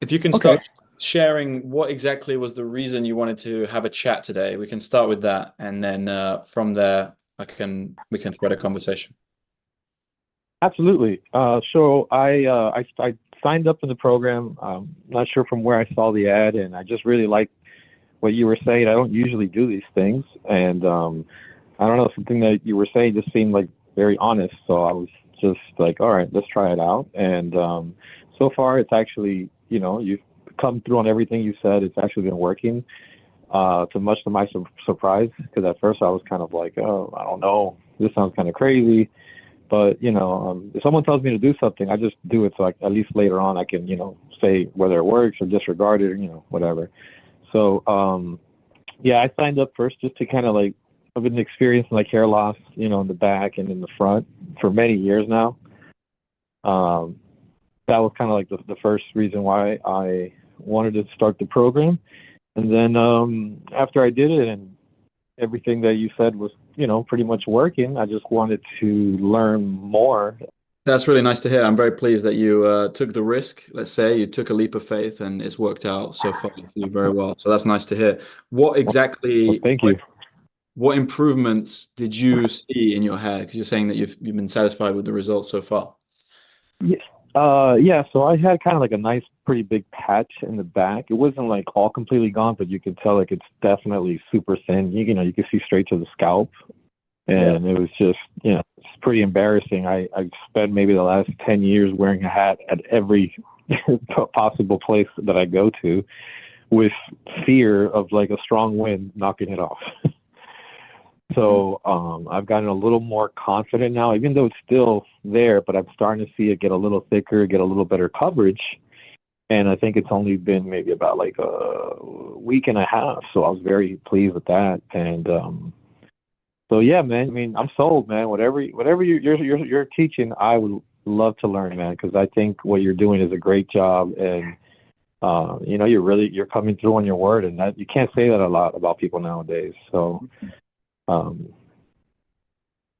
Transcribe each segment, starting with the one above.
If you can Okay, start sharing what exactly was the reason you wanted to have a chat today, we can start with that, and then from there, we can thread a conversation. absolutely. So I signed up in the program. Not sure from where I saw the ad, and I just really liked what you were saying. I don't usually do these things, and I don't know, something that you were saying just seemed like very honest. So I was just like, all right, let's try it out. And so far, it's actually, you've come through on everything you said. It's actually been working. To much to my surprise, because at first I was kind of like, oh, I don't know, this sounds kind of crazy. But if someone tells me to do something, I just do it. So at least later on, I can say whether it works or disregard it, or whatever. So yeah, I signed up first just to kind of like I've been experiencing like hair loss, in the back and in the front for many years now. Um, that was kind of like the first reason why I wanted to start the program. And then after I did it and everything that you said was, pretty much working, I just wanted to learn more. That's really nice to hear. I'm very pleased that you took the risk. Let's say you took a leap of faith, and it's worked out so far for you very well. So that's nice to hear. What Well, exactly, thank you. what improvements did you see in your hair? Because you're saying that you've been satisfied with the results so far. Yeah. Yeah, so I had kind of like a nice, pretty big patch in the back. It wasn't like all completely gone, but you could tell like it's definitely super thin. You can see straight to the scalp. Yeah. And it was just, it's pretty embarrassing. I spent maybe the last 10 years wearing a hat at every possible place that I go to with fear of like a strong wind knocking it off. So I've gotten a little more confident now, even though it's still there, but I'm starting to see it get a little thicker, get a little better coverage. And I think it's only been maybe about like a week and a half. So I was very pleased with that. And so yeah, man. I mean, I'm sold, man. Whatever you're teaching, I would love to learn, man, because I think what you're doing is a great job. And you're coming through on your word, and that you can't say that a lot about people nowadays. So um,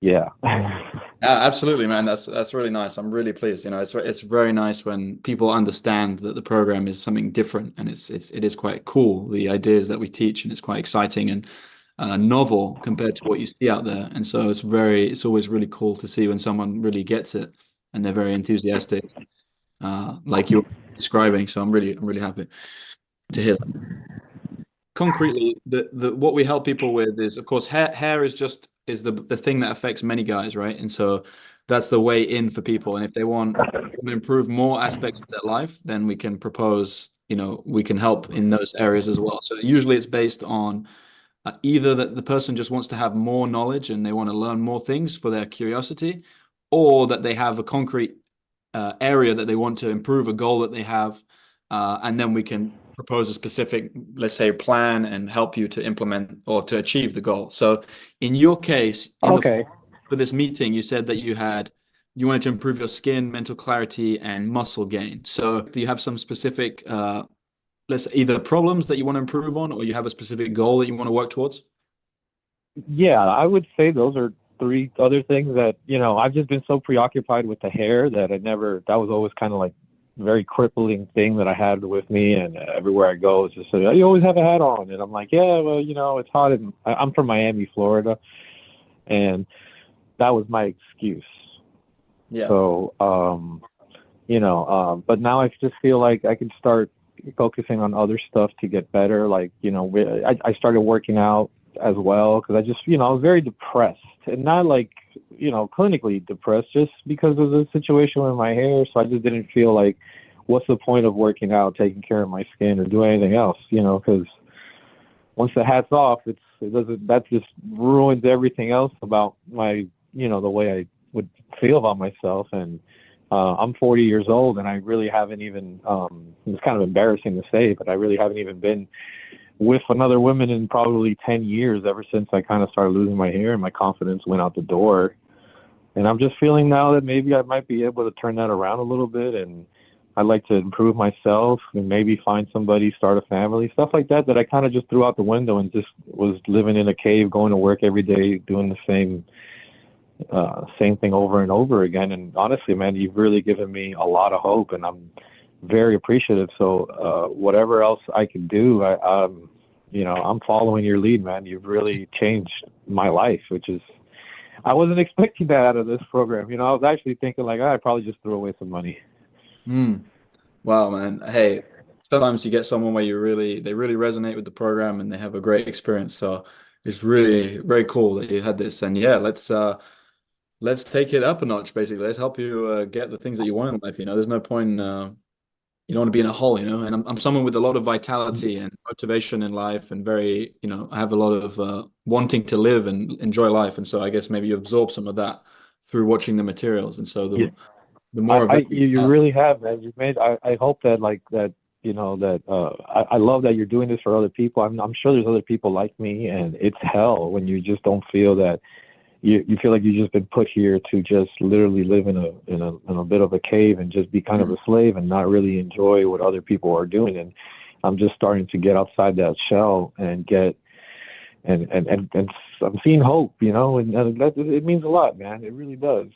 yeah. Absolutely, man. That's really nice. I'm really pleased. It's very nice when people understand that the program is something different, and it is quite cool. The ideas that we teach, and it's quite exciting and novel compared to what you see out there. And so it's always really cool to see when someone really gets it and they're very enthusiastic, like you're describing. So I'm really happy to hear that. Concretely, the what we help people with is, of course, hair is the thing that affects many guys, right? And so that's the way in for people. And if they want to improve more aspects of their life, then we can propose, we can help in those areas as well. So usually it's based on either that the person just wants to have more knowledge and they want to learn more things for their curiosity, or that they have a concrete area that they want to improve, a goal that they have, and then we can propose a specific, let's say, plan and help you to implement or to achieve the goal. So, in your case, Okay. for this meeting, you said that you wanted to improve your skin, mental clarity, and muscle gain. So, do you have some specific, let's say, either problems that you want to improve on, or you have a specific goal that you want to work towards? Yeah, I would say those are three other things that, I've just been so preoccupied with the hair that that was always kind of like very crippling thing that I had with me. And everywhere I go, it's just, you always have a hat on. And I'm like, yeah, well, it's hot. I'm from Miami, Florida. And that was my excuse. Yeah. So, but now I just feel like I can start focusing on other stuff to get better. Like, I started working out as well because I just, I was very depressed and not like, clinically depressed just because of the situation with my hair. So I just didn't feel like, what's the point of working out, taking care of my skin or doing anything else, because once the hat's off, it doesn't, that just ruins everything else about my, the way I would feel about myself. And I'm 40 years old, and I really haven't even. It's kind of embarrassing to say, but I really haven't even been with another woman in probably 10 years. Ever since I kind of started losing my hair and my confidence went out the door. And I'm just feeling now that maybe I might be able to turn that around a little bit. And I'd like to improve myself and maybe find somebody, start a family, stuff like that. That I kind of just threw out the window and just was living in a cave, going to work every day, doing the same thing over and over again. And honestly, man, you've really given me a lot of hope, and I'm very appreciative. So whatever else I can do, I'm following your lead, man. You've really changed my life, which is I wasn't expecting that out of this program. I was actually thinking like, I probably just threw away some money. Mm. Wow, man. Hey, sometimes you get someone where they really resonate with the program and they have a great experience. So it's really very cool that you had this. And yeah, let's take it up a notch, basically. Let's help you get the things that you want in life. There's no point you don't want to be in a hole, and I'm someone with a lot of vitality and motivation in life and very, I have a lot of wanting to live and enjoy life. And so I guess maybe you absorb some of that through watching the materials. And so the more of that you You have. really have, man. You've made. I hope that like that. That I love that you're doing this for other people. I'm sure there's other people like me, and it's hell when you just don't feel that you feel like you've just been put here to just literally live in a bit of a cave and just be kind of a slave and not really enjoy what other people are doing. And I'm just starting to get outside that shell and get and I'm seeing hope, and that it means a lot, man. It really does.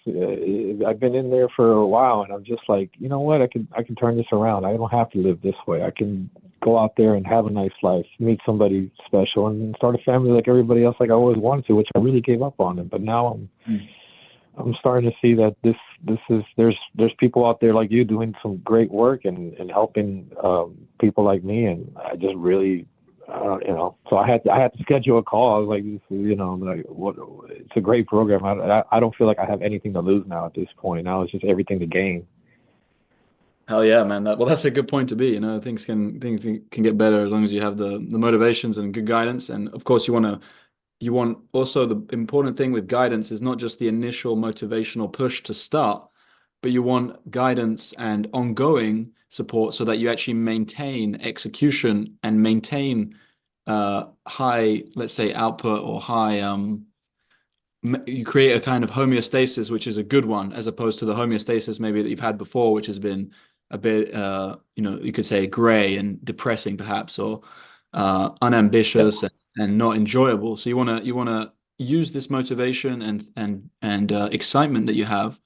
I've been in there for a while, and I'm just like, you know what? I can turn this around. I don't have to live this way. I can go out there and have a nice life, meet somebody special, and start a family like everybody else, like I always wanted to, which I really gave up on it. But now Mm. I'm starting to see that this is there's people out there like you doing some great work and helping people like me, and I just really so I had to schedule a call. I was like, like what? It's a great program. I don't feel like I have anything to lose now at this point. Now it's just everything to gain. Hell yeah, man. That's a good point to be. Things can get better as long as you have the motivations and good guidance. And of course, you want also the important thing with guidance is not just the initial motivational push to start, but you want guidance and ongoing support so that you actually maintain execution and maintain high, let's say, output or high you create a kind of homeostasis, which is a good one, as opposed to the homeostasis maybe that you've had before, which has been a bit, you could say gray and depressing perhaps, or unambitious and not enjoyable. So you want to use this motivation and excitement that you have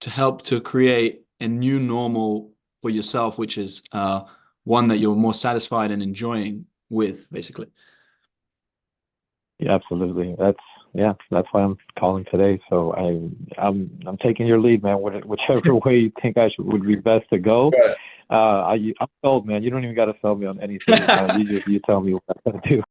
to help to create a new normal for yourself, which is one that you're more satisfied and enjoying with, basically. Yeah, absolutely. That's why I'm calling today. So I'm taking your lead, man. Whichever way you think would be best to go. I'm sold, man. You don't even got to sell me on anything. You tell me what I gotta do.